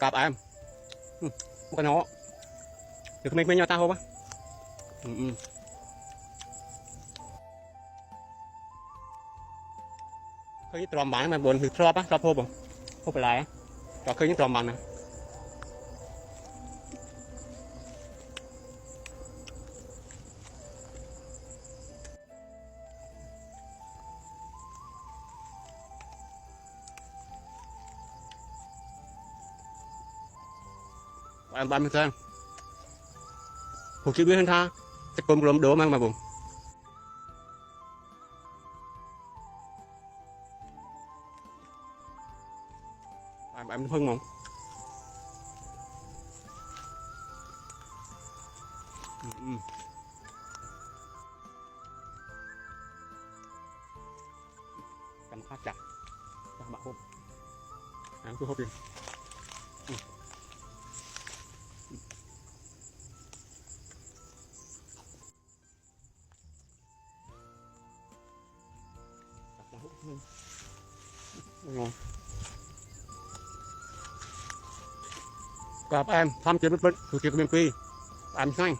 cặp em một cái nó được mình nhau ta không áเคยตรอมบานมันบนคือชอบปะชอบพบบ่พบอะไรก็เคยตรอมบานนะบานมันเท่าผมคิดว่าท่านท่าจะกลมกลมโดมั้งมาบุ๋มem phân không cầm khá chặt cho bạn hộp ăn cứ hộp đi ngon gặp em thăm chế bít bít thử kịp miền Phi em xanh